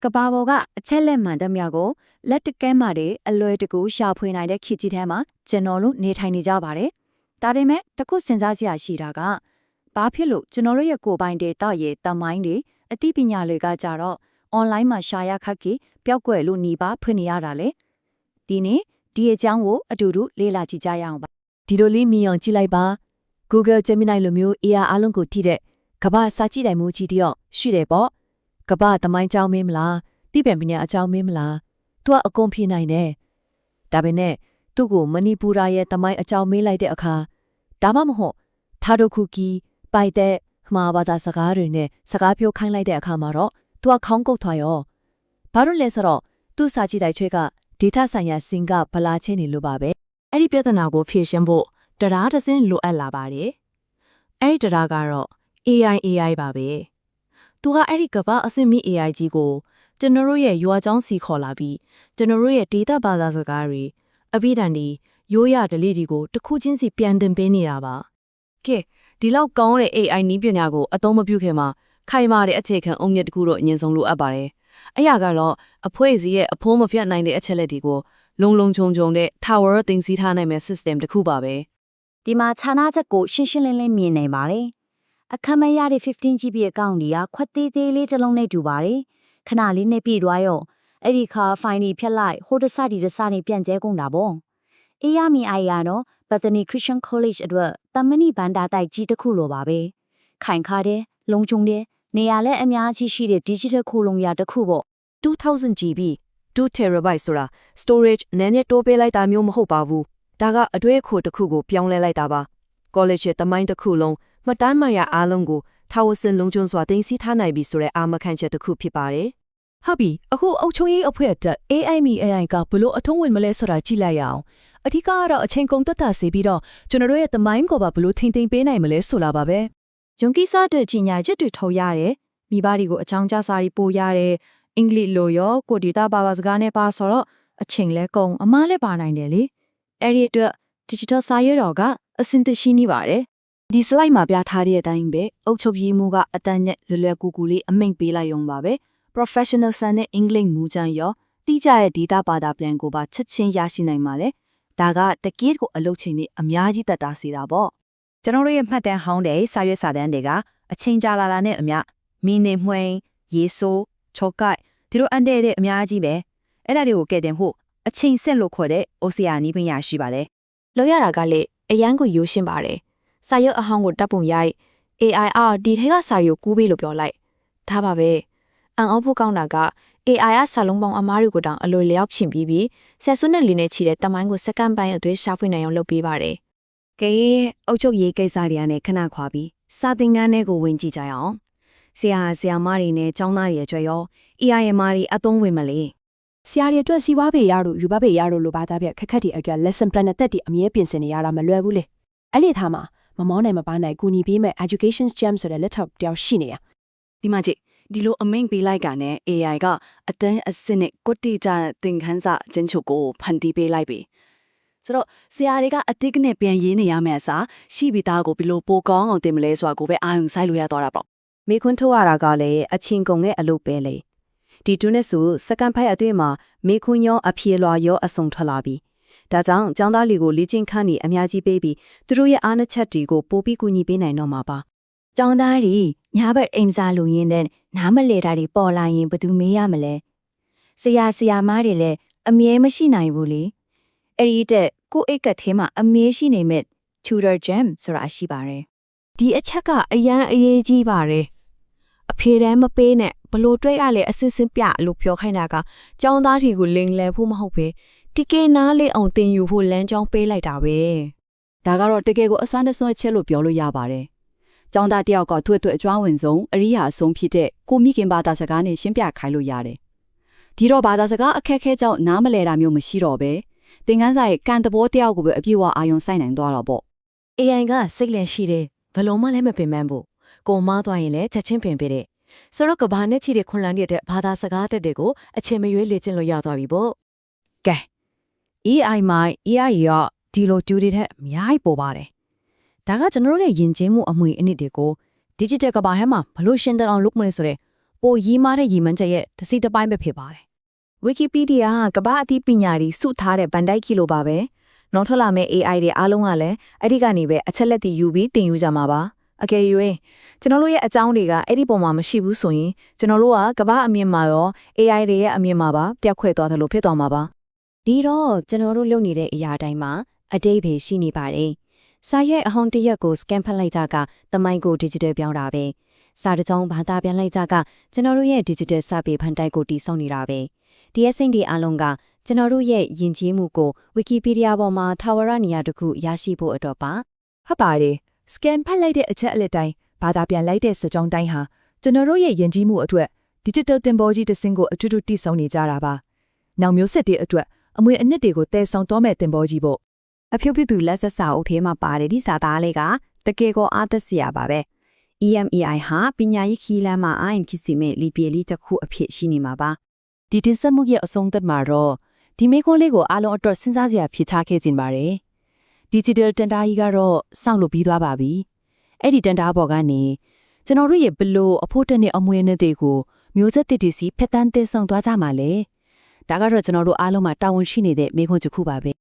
ကဘာပေါ်ကအချက်လက်မှန်သမျှကိုလက်တကဲမှတဲ့အလွယ်တကူရှာဖွေနိုင်တဲ့ခေတ်ကြီးထဲမှာကျွန်တော်တို့နေထိုင်နေကြပါတယ်။ဒါပေမဲ့တခုစဉ်းစားစရာရှိတာကဘာဖြစ်လို့ကျွန်တော်တို့ရဲ့ကိုယ်ပိုင်ဒေတာရဲ့တမိုင်းတွေအသိပညာတွေကကြတော့ online မှာရှာရခက်ကြီးပျောက်ကွယ်လို့နေပါဖွင့်နေရတာလေ။ဒီနေ့ဒီအကြောင်းကိုအတူတူလေ့လာကြည့်ကြရအောင်ပါ။ဒီလိုလေးမြင်အောင်ကြည့်လိုက်ပါ။ Google Gemini လိုမျိုး AI အားလုံးကိုထိတဲ့ကဘာစာကြည့်တိုင်မှုကြီးတယောက်ရှိတယ်ပေါ့။ကဘာတမိုင်းကြောင်းမင်းမလားတိပံပညာအကြောင်းမင်းမလားသူကအကုန်ဖြေနိုင်တယ်ဒါပေမဲ့သူ့ကိုမဏိပူရာရဲ့တမိုင်းအကြောင်းမေးလိုက်တဲ့အခါဒါမှမဟုတ်သာဒိုခုကီပိုက်တဲ့မှာဘာသာစကားတွေနဲ့စကားပြောခိုင်းလိုက်တဲ့အခါမှာတော့သူကခေါင်းကုတ်သွားရောဘာလို့လဲဆိုတော့သူ့စာကြည့်တိုင်ချွေးကဒေတာဆိုင်ရာစင်ကဗလာချင်းနေလို့ပါပဲအဲ့ဒီပြဿနာကိုဖြေရှင်းဖို့တရားတစ်စင်းလိုအပ်လာပါတယ်အဲ့ဒီတရားကတော့ AI ပါပဲသူကအဲ့ဒီကမ္ဘာအဆင့်မီ AI ကြီးကိုကျွန်တော်တို့ရဲ့ရွာကျောင်းစီခေါ်လာပြီးကျွန်တော်တို့ရဲ့ဒေတာဘာသာစကားတွေအပိဓာန်ဒီရိုးရဓလေ့တွေကိုတစ်ခုချင်းစီပြန်သင်ပေးနေတာပါကဲဒီလောက်ကောင်းတဲ့ AI နည်းပညာကိုအသုံးမပြုခင်မှာခိုင်မာတဲ့အခြေခံအုံမြစ်တစ်ခုတော့အရင်ဆုံးလိုအပ်ပါတယ်အရာကတော့အဖွဲ့အစည်းရဲ့အဖိုးမပြတ်နိုင်တဲ့အချက်လက်တွေကိုလုံလုံခြုံခြုံတဲ့ tower တင်စီထားနိုင်မဲ့ system တစ်ခုပါပဲဒီမှာခြားနာချက်ကိုရှင်းရှင်းလင်းလင်းမြင်နိုင်ပါတယ်အခမရတဲ့ 15GB အကောင့်ကြီးကခွက်သေးသေးလေးတစ်လုံးနဲ့တူပါတယ်ခဏလေးနဲ့ပြည့်သွားရောအဲ့ဒီခါဖိုင်ဒီဖြတ်လိုက်ဟိုတစဒီတစနေပြန်ကျဲကုန်တာပေါ့အေးရမီအိုင်ကတော့ဘတ်တနီ Christian College အတွက်တမဏိဘန္တာတိုက်ကြီးတစ်ခုလိုပါပဲခိုင်ခါတဲ့လုံခြုံတဲ့နေရာလဲအများကြီးရှိတဲ့ digital ခိုးလုံရတစ်ခုပေါ့ 2000GB 2TB ဆိုတာ storage နည်းနည်းတိုးပေးလိုက်တာမျိုးမဟုတ်ပါဘူးဒါကအတွေ့အခိုတစ်ခုကိုပြောင်းလဲလိုက်တာပါ college ရဲ့တမိုင်းတစ်ခုလုံးမှတ်တမ်းမှတ်ရအားလုံးကိုထာဝစင်လုံးကျွန်းစွာတင်စီထားနိုင်ပြီဆိုတဲ့အာမခံချက်တစ်ခုဖြစ်ပါတယ်ဟုတ်ပြီအခုအုပ်ချုပ်ရေးအဖွဲ့အတွက် AI ကဘလို့အထုံးဝင်မလဲဆိုတာကြည့်လိုက်ရအောင်အဓိကကတော့အချိန်ကုန်တက်တာစေပြီးတော့ကျွန်တော်တို့ရဲ့တမိုင်းကိုပါဘလို့ထိမ့်သိမ်းပေးနိုင်မလဲဆိုတာပါပဲဂျွန်ကီစာတဲ့ကြီးညာချက်တွေထုတ်ရတယ်မိဘတွေကိုအချောင်းကြစာရီပို့ရတယ်အင်္ဂလိပ်လိုရောကိုဒီတာဘာဘာစကားနဲ့ပါဆိုတော့အချိန်လဲကုန်အမားလဲပါနိုင်တယ်လေအဲ့ဒီအတွက် digital စာရွက်တော်ကအစင်တရှိနေပါတယ်ဒီ slide မှာပြထားတဲ့အတိုင်းပဲအုပ်ချုပ်ရေးမှုကအတန်းနဲ့လွယ်လွယ်ကူကူလေးအမိန့်ပေးလိုက်ရုံပါပဲ professional ဆန်နဲ့ English မူချမ်းရောတိကျတဲ့ data ဘာသာပြန်ကိုပါချက်ချင်းရရှိနိုင်ပါတယ်ဒါကတကယ့်ကိုအလုပ်ချိန်နဲ့အများကြီးတက်တာစေတာပေါ့ကျွန်တော်တို့ရဲ့မှတ်တမ်းဟောင်းတဲ့စာရွက်စာတမ်းတွေကအချိန်ကြာလာနဲ့အမျှမင်းနေမှွိန်ရေဆိုးချောကိုက်ဒီလိုအန်တဲ့အများကြီးပဲအဲ့ဒါတွေကိုကဲတင်ဖို့အချိန်ဆက်လို့ခေါ်တဲ့ OCR နီးပညာရှိပါတယ်လောက်ရတာကလေအရန်ကိုရိုးရှင်းပါတယ်စာရွက်အဟောင်းကိုတပ်ပုံရိုက် AI ဒီထဲကစာရုပ်ကူးပေးလို့ပြောလိုက်ဒါပါပဲအန်အောဖို့ကောင်းတာက AI စာလုံးပေါင်းအမားတွေကိုတောင်အလိုလျောက်ဖြင်ပြီးဆက်စွနဲ့လီနဲ့ချီတဲ့တမိုင်းကိုစက္ကန့်ပိုင်းအတွင်းရှာဖွေနိုင်အောင်လုပ်ပေးပါတယ်ကဲအုတ်ချုပ်ရေးကိစ္စတွေကနေခဏခွာပြီးစာသင်ခန်းထဲကိုဝင်ကြည့်ကြရအောင်ဆရာမတွေနဲ့ကျောင်းသားတွေအတွက်ရော AI တွေအသုံးဝင်မလဲဆရာတွေအတွက်စီဝါပေရတို့ယူဘပေရတို့လိုဘာသာပြခက်ခက်တွေအကြ lesson plan နဲ့တက်တီအမြဲပြင်ဆင်နေရတာမလွယ်ဘူးလေအဲ့ဒီထားမှာမမောနိုင်မပါနိုင်ကူညီပေးမဲ့ education gem ဆိုတဲ့လက်ထောက်တယောက်ရှိနေရဒီမှာကြည့်ဒီလိုအမိန့်ပေးလိုက်ကနဲ့ AI ကအတန်းအစစ်နဲ့ကိုတိကျသင်ခန်းစာအချင်းချုပ်ကိုဖန်တီးပေးလိုက်ပြီဆိုတော့ဆရာတွေကအတိတ်နဲ့ပြန်ရေးနေရမယ့်အစားရှိပြီးသားကိုဘယ်လိုပိုကောင်းအောင်တင်မလဲဆိုတာကိုပဲအာရုံစိုက်လို့ရတော့တာပေါ့မိခွန်းထုတ်ရတာကလည်းအချင်းကုန်ရဲ့အလုပ်ပဲလေဒီတွနဲ့ဆိုစက္ကန့်ဖိုက်အတွင်းမှာမိခွန်းရောအဖြေလွှာရောအစုံထွက်လာပြီဒါကြောင့်ကျောင်းသားတွေကိုလေ့ကျင့်ခန်းတွေအများကြီးပေးပြီးသူတို့ရဲ့အားနည်းချက်တွေကိုပိုပြီးကူညီပေးနိုင်တော့မှာပါကျောင်းသားတွေညဘက်အိမ်စားလို့ရင်းနဲ့နားမလဲတာတွေပေါ်လာရင်ဘယ်သူမေးရမလဲဆရာမတွေလည်းအမြဲမရှိနိုင်ဘူးလေအဲ့ဒီတက်ကိုအိတ်ကထဲမှာအမြဲရှိနေမဲ့ tutor gem ဆိုတာရှိပါတယ်ဒီအချက်ကအရန်အရေးကြီးပါတယ်အဖေတန်းမပေးနဲ့ဘလို့တွေ့ရလဲအစစ်စစ်ပြလို့ပြောခိုင်းတာကကျောင်းသားတွေကိုလင်လဲဖို့မဟုတ်ပဲတကယ်နားလေးအောင်တင်ယူဖို့လမ်းကြောင်းပေးလိုက်တာပဲဒါကတော့တကယ်ကိုအစွမ်းတစွမ်းချက်လို့ပြောလို့ရပါတယ်ကျောင်းသားတယောက်ကထွတ်ထွတ်အကျွမ်းဝင်ဆုံးအရိယာအဆုံးဖြစ်တဲ့ကိုမိခင်ဘာသာစကားနဲ့ရှင်းပြခိုင်းလို့ရတယ်ဒီတော့ဘာသာစကားအခက်ခဲကြောင့်နားမလဲတာမျိုးမရှိတော့ပဲသင်ခန်းစာရဲ့ကန်တဘောတယောက်ကိုပဲအပြည့်အဝအာရုံစိုက်နိုင်သွားတော့ပေါ့ AI ကစိတ်လန့်ရှိတယ်ဘလုံးမလည်းမပင်ပန်းဘူးကိုမားသွားရင်လည်းချက်ချင်းပင်ပေးတယ်ဆိုတော့ကဘာနဲ့ချီတဲ့ခွန်လန်းတဲ့ဘာသာစကားတဲ့တွေကိုအချိန်မရွေးလေ့ကျင့်လို့ရသွားပြီပေါ့ကဲ AI မှာ AI ရောဒီလိုတူတွေထက်အများကြီးပေါ်ပါတယ်ဒါကကျွန်တော်တို့ရဲ့ယဉ်ကျေးမှုအမွေအနှစ်တွေကို digital ကဘာထဲမှာဘလို့ရှင်းတဲ့အောင်လုပ်မလဲဆိုတဲ့ ပိုရီးမားတဲ့ရည်မှန်းချက်ရဲ့တစ်စိတစ်ပိုင်းပဲဖြစ်ပါတယ် Wikipedia ကကမ္ဘာအသိပညာတွေစုထားတဲ့ဗန်ဒိုက်ကီလိုပါပဲနောက်ထပ်လာမယ့် AI တွေအားလုံးကလည်းအဲ့ဒီကနေပဲအချက်လက်တွေယူပြီးသင်ယူကြမှာပါအကယ်၍ကျွန်တော်တို့ရဲ့အကြောင်းတွေကအဲ့ဒီပုံမှာမရှိဘူးဆိုရင်ကျွန်တော်တို့ကကမ္ဘာအမြင်မှာရော AI တွေရဲ့အမြင်မှာပါပြတ်ခွဲသွားတယ်လို့ဖြစ်သွားမှာပါ ဒီတော့ကျွန်တော်တို့လုပ်နေတဲ့အရာတိုင်းမှာအတိတ်ပဲရှိနေပါတယ်စာရွက်အဟောင်းတစ်ရက်ကို scan ဖတ်လိုက်ကြကသမိုင်းကို digital ပြောင်းတာပဲစာတစ်ကြောင်းဘာသာပြန်လိုက်ကြကကျွန်တော်တို့ရဲ့ digital စာပေဖန်တိုက်ကိုတည်ဆောက်နေတာပဲဒီအစိမ့်တွေအလုံးကကျွန်တော်တို့ရဲ့ယဉ်ကျေးမှုကို Wikipedia ပေါ်မှာထာဝရနေရာတစ်ခုရရှိဖို့အတွက်ပါ ဟုတ်ပါတယ် scan ဖတ်လိုက်တဲ့အချက်အလက်တိုင်းဘာသာပြန်လိုက်တဲ့စကြောင်းတိုင်းဟာကျွန်တော်တို့ရဲ့ယဉ်ကျေးမှုအတွက် digital သင်ပေါ်ကြီးတစ်စင်းကိုအထူးထူးတည်ဆောက်နေကြတာပါနောက်မျိုးဆက်တွေအတွက်အမွေအနှစ်တွေကိုတည်ဆောင်သွားမဲ့သင်ပေါ်ကြီးပေါ့ အဖြူဖြူသူလက်ဆက်စာအုပ်ထဲမှာပါတယ်ဒီစာသားလေးကတကယ်ကိုအားသက်စရာပါပဲ EMAI ဟာပညာရေးခီးလမ်းမှာအိုင်ခစ်စီမဲ့လီပီလီတစ်ခုအဖြစ်ရှိနေမှာပါ ဒီတင်ဆက်မှုရဲ့အဆုံးသတ်မှာတော့ဒီမေခွန်းလေးကိုအားလုံးအတွက်စဉ်းစားစရာဖြစ်ချခဲ့ခြင်းပါတယ် digital တန်တားကြီးကတော့စောင့်လို့ပြီးသွားပါပြီအဲ့ဒီတန်တားပေါ်ကနေကျွန်တော်တို့ရဲ့ဘလို့အဖို့တက်တဲ့အမွေအနှစ်တွေကိုမျိုးဆက်တစ်တီစီဖက်တန်းတင်ဆောင်သွားကြမှာလေဒါကတော့ကျွန်တော်တို့အားလုံးမှာတာဝန်ရှိနေတဲ့မေခွန်းတစ်ခုပါပဲ